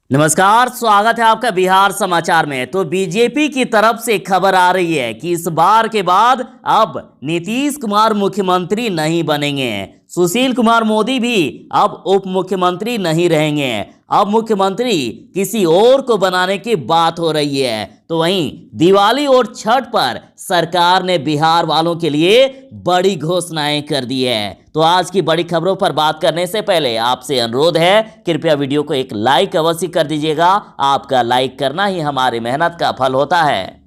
नमस्कार, स्वागत है आपका बिहार समाचार में। तो बीजेपी की तरफ से खबर आ रही है कि इस बार के बाद अब नीतीश कुमार मुख्यमंत्री नहीं बनेंगे। सुशील कुमार मोदी भी अब उप मुख्यमंत्री नहीं रहेंगे। अब मुख्यमंत्री किसी और को बनाने की बात हो रही है। तो वहीं दिवाली और छठ पर सरकार ने बिहार वालों के लिए बड़ी घोषणाएं कर दी है। तो आज की बड़ी खबरों पर बात करने से पहले आपसे अनुरोध है, कृपया वीडियो को एक लाइक अवश्य कर दीजिएगा। आपका लाइक करना ही हमारी मेहनत का फल होता है।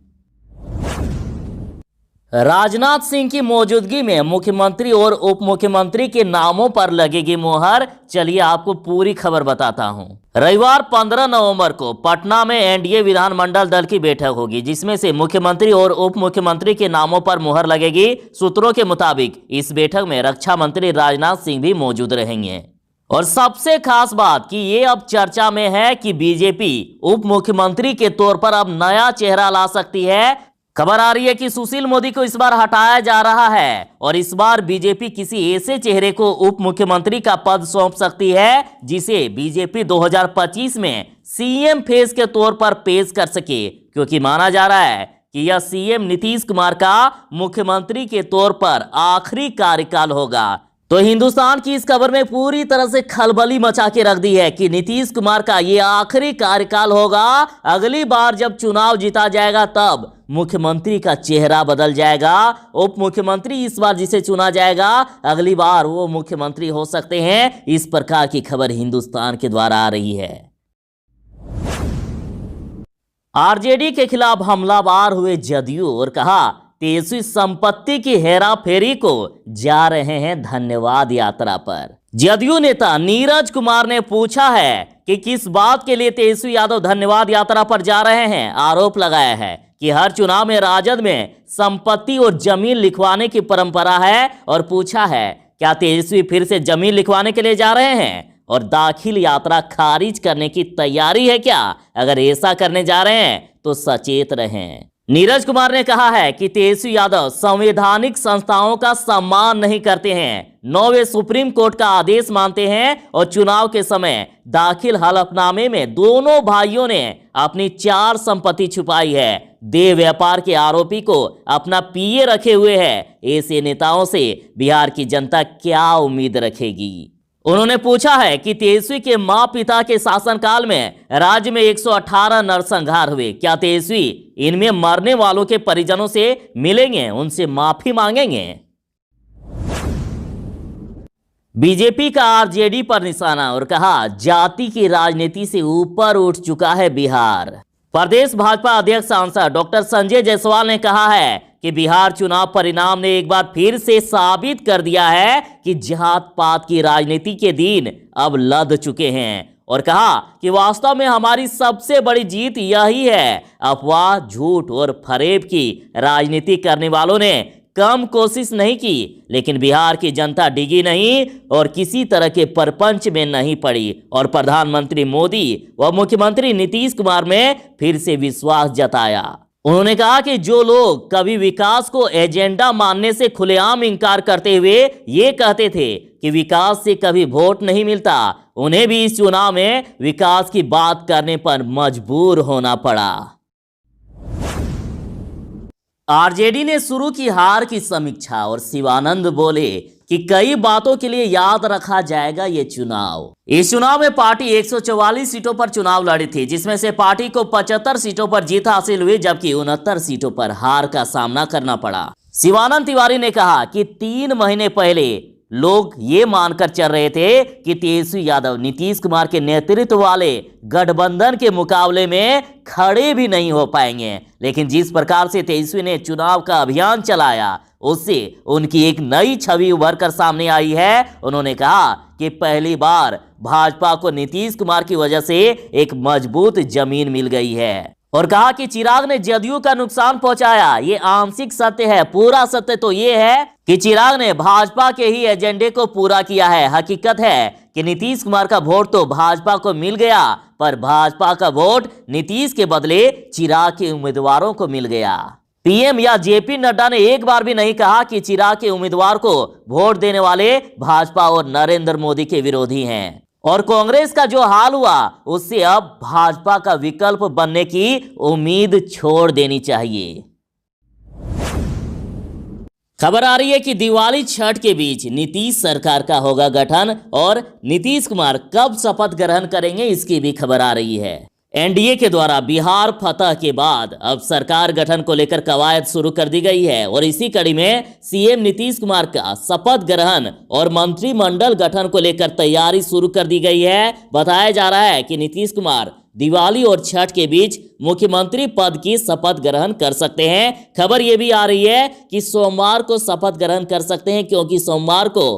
राजनाथ सिंह की मौजूदगी में मुख्यमंत्री और उप मुख्यमंत्री के नामों पर लगेगी मुहर। चलिए आपको पूरी खबर बताता हूं। रविवार 15 नवंबर को पटना में एनडीए विधानमंडल दल की बैठक होगी, जिसमें से मुख्यमंत्री और उप मुख्यमंत्री के नामों पर मुहर लगेगी। सूत्रों के मुताबिक इस बैठक में रक्षा मंत्री राजनाथ सिंह भी मौजूद रहेंगे। और सबसे खास बात कि ये अब चर्चा में है कि बीजेपी उप मुख्यमंत्री के तौर पर अब नया चेहरा ला सकती है। खबर आ रही है कि सुशील मोदी को इस बार हटाया जा रहा है और इस बार बीजेपी किसी ऐसे चेहरे को उप मुख्यमंत्री का पद सौंप सकती है जिसे बीजेपी 2025 में सीएम फेस के तौर पर पेश कर सके, क्योंकि माना जा रहा है कि यह सीएम नीतीश कुमार का मुख्यमंत्री के तौर पर आखिरी कार्यकाल होगा। तो हिंदुस्तान की इस खबर में पूरी तरह से खलबली मचा के रख दी है कि नीतीश कुमार का ये आखिरी कार्यकाल होगा। अगली बार जब चुनाव जीता जाएगा तब मुख्यमंत्री का चेहरा बदल जाएगा। उप मुख्यमंत्री इस बार जिसे चुना जाएगा अगली बार वो मुख्यमंत्री हो सकते हैं। इस प्रकार की खबर हिंदुस्तान के द्वारा आ रही है। आरजेडी के खिलाफ हमलावर हुए जदयू और कहा तेजस्वी संपत्ति की हेराफेरी को जा रहे हैं धन्यवाद यात्रा पर। जदयू नेता नीरज कुमार ने पूछा है कि किस बात के लिए तेजस्वी यादव धन्यवाद यात्रा पर जा रहे हैं। आरोप लगाया है कि हर चुनाव में राजद में संपत्ति और जमीन लिखवाने की परंपरा है और पूछा है क्या तेजस्वी फिर से जमीन लिखवाने के लिए जा रहे हैं और दाखिल यात्रा खारिज करने की तैयारी है क्या। अगर ऐसा करने जा रहे हैं तो सचेत रहें। नीरज कुमार ने कहा है कि तेजस्वी यादव संवैधानिक संस्थाओं का सम्मान नहीं करते हैं, न वे सुप्रीम कोर्ट का आदेश मानते हैं और चुनाव के समय दाखिल हलफनामे में दोनों भाइयों ने अपनी 4 संपत्ति छुपाई है। देह व्यापार के आरोपी को अपना पीए रखे हुए है। ऐसे नेताओं से बिहार की जनता क्या उम्मीद रखेगी। उन्होंने पूछा है कि तेजस्वी के मां पिता के शासनकाल में राज्य में 118 नरसंहार हुए, क्या तेजस्वी इनमें मरने वालों के परिजनों से मिलेंगे, उनसे माफी मांगेंगे। बीजेपी का आरजेडी पर निशाना और कहा जाति की राजनीति से ऊपर उठ चुका है बिहार। प्रदेश भाजपा अध्यक्ष सांसद डॉक्टर संजय जायसवाल ने कहा है कि बिहार चुनाव परिणाम ने एक बार फिर से साबित कर दिया है कि जात पात की राजनीति के दिन अब लद चुके हैं और कहा कि वास्तव में हमारी सबसे बड़ी जीत यही है। अफवाह, झूठ और फरेब की राजनीति करने वालों ने कम कोशिश नहीं की, लेकिन बिहार की जनता डिगी नहीं और किसी तरह के परपंच में नहीं पड़ी और प्रधानमंत्री मोदी व मुख्यमंत्री नीतीश कुमार में फिर से विश्वास जताया। उन्होंने कहा कि जो लोग कभी विकास को एजेंडा मानने से खुलेआम इंकार करते हुए ये कहते थे कि विकास से कभी वोट नहीं मिलता, उन्हें भी इस चुनाव में विकास की बात करने पर मजबूर होना पड़ा। आरजेडी ने शुरू की हार की समीक्षा और शिवानंद बोले कि कई बातों के लिए याद रखा जाएगा ये चुनाव। इस चुनाव में पार्टी 144 सीटों पर चुनाव लड़ी थी, जिसमें से पार्टी को 75 सीटों पर जीत हासिल हुई, जबकि 69 सीटों पर हार का सामना करना पड़ा। शिवानंद तिवारी ने कहा कि 3 महीने पहले लोग ये मानकर चल रहे थे कि तेजस्वी यादव नीतीश कुमार के नेतृत्व वाले गठबंधन के मुकाबले में खड़े भी नहीं हो पाएंगे, लेकिन जिस प्रकार से तेजस्वी ने चुनाव का अभियान चलाया उससे उनकी एक नई छवि उभर कर सामने आई है। उन्होंने कहा कि पहली बार भाजपा को नीतीश कुमार की वजह से एक मजबूत जमीन मिल गई है और कहा कि चिराग ने जदयू का नुकसान पहुंचाया। ये आंशिक सत्य है, पूरा सत्य तो ये है कि चिराग ने भाजपा के ही एजेंडे को पूरा किया है। हकीकत है कि नीतीश कुमार का वोट तो भाजपा को मिल गया, पर भाजपा का वोट नीतीश के बदले चिराग के उम्मीदवारों को मिल गया। पीएम या जेपी नड्डा ने एक बार भी नहीं कहा कि चिराग के उम्मीदवार को वोट देने वाले भाजपा और नरेंद्र मोदी के विरोधी हैं। और कांग्रेस का जो हाल हुआ उससे अब भाजपा का विकल्प बनने की उम्मीद छोड़ देनी चाहिए। खबर आ रही है कि दिवाली छठ के बीच नीतीश सरकार का होगा गठन और नीतीश कुमार कब शपथ ग्रहण करेंगे इसकी भी खबर आ रही है। एनडीए के द्वारा बिहार फतह के बाद अब सरकार गठन को लेकर कवायद शुरू कर दी गई है और इसी कड़ी में सीएम नीतीश कुमार का शपथ ग्रहण और मंत्रिमंडल गठन को लेकर तैयारी शुरू कर दी गई है। बताया जा रहा है कि नीतीश कुमार दिवाली और छठ के बीच मुख्यमंत्री पद की शपथ ग्रहण कर सकते हैं। खबर यह भी आ रही है कि सोमवार को शपथ ग्रहण कर सकते हैं क्योंकि सोमवार को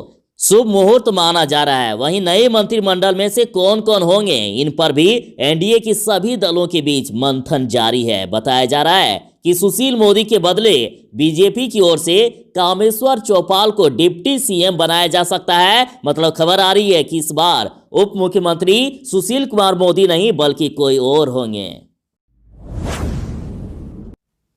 शुभ मुहूर्त माना जा रहा है। वहीं नए मंत्रिमंडल में से कौन कौन होंगे इन पर भी एनडीए की सभी दलों के बीच मंथन जारी है। बताया जा रहा है कि सुशील मोदी के बदले बीजेपी की ओर से कामेश्वर चौपाल को डिप्टी सीएम बनाया जा सकता है। मतलब खबर आ रही है कि इस बार उप मुख्यमंत्री सुशील कुमार मोदी नहीं बल्कि कोई और होंगे।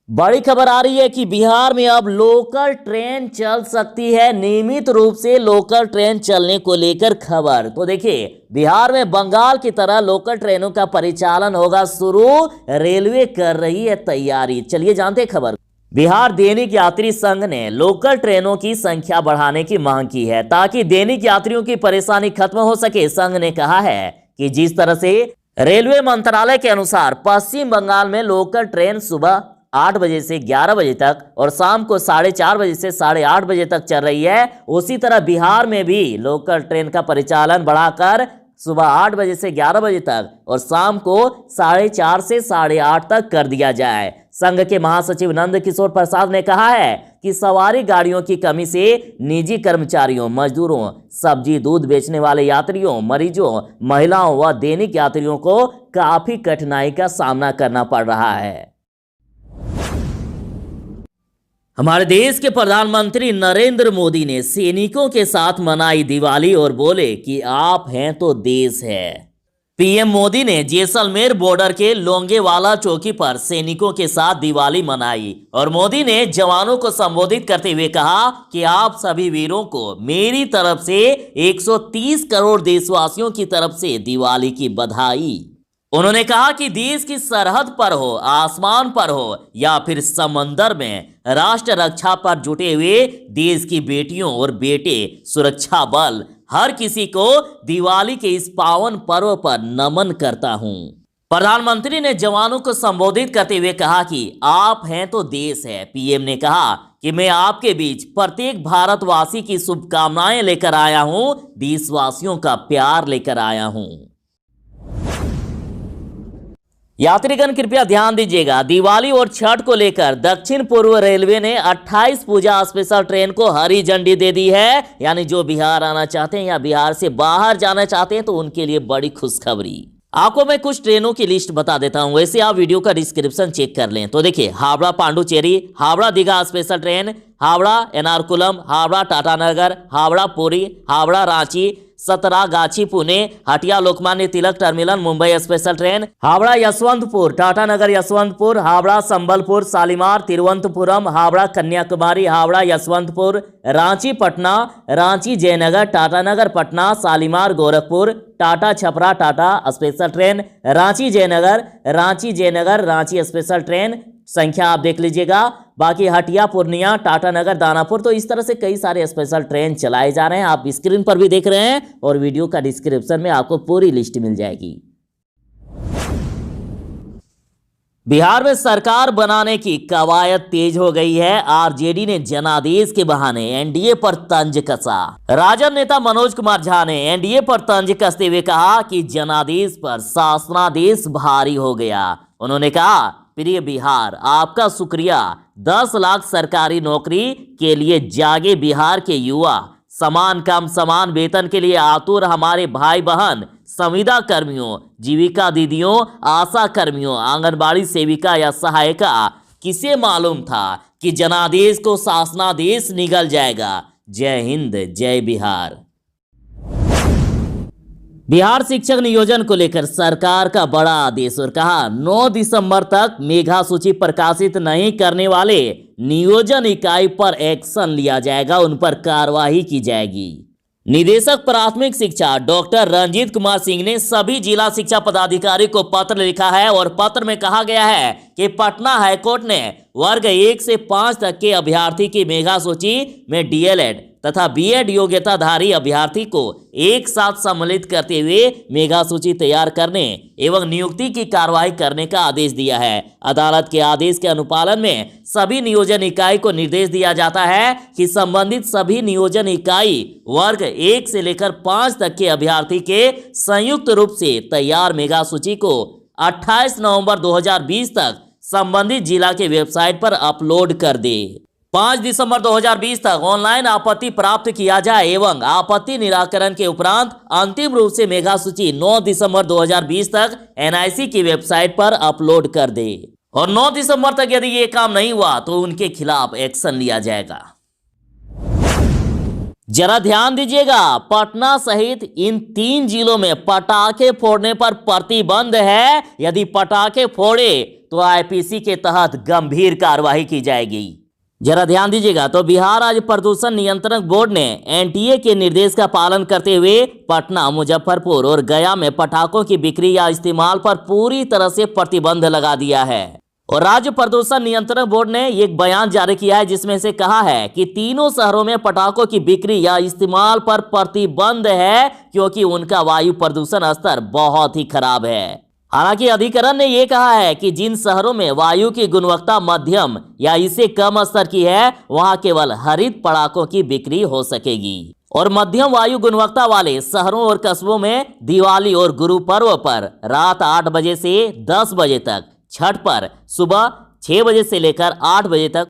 बड़ी खबर आ रही है कि बिहार में अब लोकल ट्रेन चल सकती है। नियमित रूप से लोकल ट्रेन चलने को लेकर खबर तो देखिए, बिहार में बंगाल की तरह लोकल ट्रेनों का परिचालन होगा शुरू। रेलवे कर रही है तैयारी। चलिए जानते हैं खबर। बिहार दैनिक यात्री संघ ने लोकल ट्रेनों की संख्या बढ़ाने की मांग की है ताकि दैनिक यात्रियों की परेशानी खत्म हो सके। संघ ने कहा है कि जिस तरह से रेलवे मंत्रालय के अनुसार पश्चिम बंगाल में लोकल ट्रेन सुबह 8 बजे से 11 बजे तक और शाम को 4:30 बजे से 8:30 बजे तक चल रही है, उसी तरह बिहार में भी लोकल ट्रेन का परिचालन बढ़ाकर सुबह 8 बजे से 11 बजे तक और शाम को 4:30 से 8:30 तक कर दिया जाए। संघ के महासचिव नंद किशोर प्रसाद ने कहा है कि सवारी गाड़ियों की कमी से निजी कर्मचारियों, मजदूरों, सब्जी दूध बेचने वाले यात्रियों, मरीजों, महिलाओं व दैनिक यात्रियों को काफी कठिनाई का सामना करना पड़ रहा है। हमारे देश के प्रधानमंत्री नरेंद्र मोदी ने सैनिकों के साथ मनाई दिवाली और बोले कि आप हैं तो देश है। पीएम मोदी ने जैसलमेर बॉर्डर के लोंगेवाला चौकी पर सैनिकों के साथ दिवाली मनाई और मोदी ने जवानों को संबोधित करते हुए कहा कि आप सभी वीरों को मेरी तरफ से 130 करोड़ देशवासियों की तरफ से दिवाली की बधाई। उन्होंने कहा कि देश की सरहद पर हो, आसमान पर हो या फिर समंदर में, राष्ट्र रक्षा पर जुटे हुए देश की बेटियों और बेटे, सुरक्षा बल, हर किसी को दिवाली के इस पावन पर्व पर नमन करता हूं। प्रधानमंत्री ने जवानों को संबोधित करते हुए कहा कि आप हैं तो देश है। पीएम ने कहा कि मैं आपके बीच प्रत्येक भारतवासी की शुभकामनाएं लेकर आया हूं, देशवासियों का प्यार लेकर आया हूं। यात्रीगण कृपया ध्यान दीजिएगा, दिवाली और छठ को लेकर दक्षिण पूर्व रेलवे ने 28 पूजा स्पेशल ट्रेन को हरी झंडी दे दी है। यानी जो बिहार आना चाहते हैं या बिहार से बाहर जाना चाहते हैं तो उनके लिए बड़ी खुशखबरी। आपको मैं कुछ ट्रेनों की लिस्ट बता देता हूं, वैसे आप वीडियो का डिस्क्रिप्शन चेक कर लें। तो देखिए, Howrah Pondicherry, Howrah Digha special train, Howrah Ernakulam, Howrah Tatanagar, Howrah Puri, Howrah Ranchi, Santragachi Pune, Hatia Lokmanya Tilak terminal Mumbai special train, Howrah Yesvantpur, Tatanagar Yesvantpur, Howrah Sambalpur Shalimar Thiruvananthapuram, Howrah Kanyakumari, Howrah Yesvantpur, Ranchi Patna, Ranchi Jaynagar, Tatanagar Patna, Shalimar Gorakhpur, Tata Chhapra Tata special train, Ranchi Jaynagar Ranchi special train. संख्या आप देख लीजिएगा। बाकी हटिया पूर्णिया, टाटानगर दानापुर, तो इस तरह से कई सारे स्पेशल ट्रेन चलाए जा रहे हैं। आप स्क्रीन पर भी देख रहे हैं और वीडियो का डिस्क्रिप्शन में आपको पूरी लिस्ट मिल जाएगी। बिहार में सरकार बनाने की कवायद तेज हो गई है। आरजेडी ने जनादेश के बहाने एनडीए पर तंज कसा। राजद नेता मनोज कुमार झा ने एनडीए पर तंज कसते हुए कहा कि जनादेश पर शासनादेश भारी हो गया। उन्होंने कहा, प्रिय बिहार, आपका शुक्रिया। 10 लाख सरकारी नौकरी के लिए जागे बिहार के युवा, समान काम समान वेतन के लिए आतुर हमारे भाई बहन, संविदा कर्मियों, जीविका दीदियों, आशा कर्मियों, आंगनबाड़ी सेविका या सहायिका, किसे मालूम था कि जनादेश को शासनादेश निगल जाएगा। जय हिंद, जय बिहार। बिहार शिक्षक नियोजन को लेकर सरकार का बड़ा आदेश और कहा 9 दिसंबर तक मेधा सूची प्रकाशित नहीं करने वाले नियोजन इकाई पर एक्शन लिया जाएगा, उन पर कार्रवाई की जाएगी। निदेशक प्राथमिक शिक्षा डॉक्टर रंजीत कुमार सिंह ने सभी जिला शिक्षा पदाधिकारी को पत्र लिखा है और पत्र में कहा गया है कि पटना हाईकोर्ट ने वर्ग 1 से 5 तक के अभ्यर्थी की मेगा सूची में डीएलएड तथा बीएड योग्यताधारी अभ्यर्थी को एक साथ सम्मिलित करते हुए मेगा सूची तैयार करने एवं नियुक्ति की कार्रवाई करने का आदेश दिया है। अदालत के आदेश के अनुपालन में सभी नियोजन इकाई को निर्देश दिया जाता है कि संबंधित सभी नियोजन इकाई वर्ग 1 से लेकर 5 तक के अभ्यर्थी के संयुक्त रूप से तैयार मेगा सूची को 28 नवंबर 2020 तक संबंधित जिला के वेबसाइट पर अपलोड कर दे। 5 दिसंबर 2020 तक ऑनलाइन आपत्ति प्राप्त किया जाए एवं आपत्ति निराकरण के उपरांत अंतिम रूप से मेगा सूची 9 दिसंबर 2020 तक एनआईसी की वेबसाइट पर अपलोड कर दे और 9 दिसंबर तक यदि ये काम नहीं हुआ तो उनके खिलाफ एक्शन लिया जाएगा। जरा ध्यान दीजिएगा, पटना सहित इन 3 जिलों में पटाखे फोड़ने पर प्रतिबंध है। यदि पटाखे फोड़े तो आईपीसी के तहत गंभीर कार्रवाई की जाएगी। जरा ध्यान दीजिएगा, तो बिहार राज्य प्रदूषण नियंत्रण बोर्ड ने एनटीए के निर्देश का पालन करते हुए पटना, मुजफ्फरपुर और गया में पटाखों की बिक्री या इस्तेमाल पर पूरी तरह से प्रतिबंध लगा दिया है। और राज्य प्रदूषण नियंत्रण बोर्ड ने एक बयान जारी किया है जिसमें से कहा है कि तीनों शहरों में पटाखों की बिक्री या इस्तेमाल पर प्रतिबंध है क्योंकि उनका वायु प्रदूषण स्तर बहुत ही खराब है। हालांकि अधिकरण ने यह कहा है कि जिन शहरों में वायु की गुणवत्ता मध्यम या इससे कम स्तर की है वहां केवल हरित पटाखों की बिक्री हो सकेगी और मध्यम वायु गुणवत्ता वाले शहरों और कस्बों में दिवाली और गुरु पर्व पर रात 8 बजे से 10 बजे तक, छठ पर सुबह 6 बजे से लेकर 8 बजे तक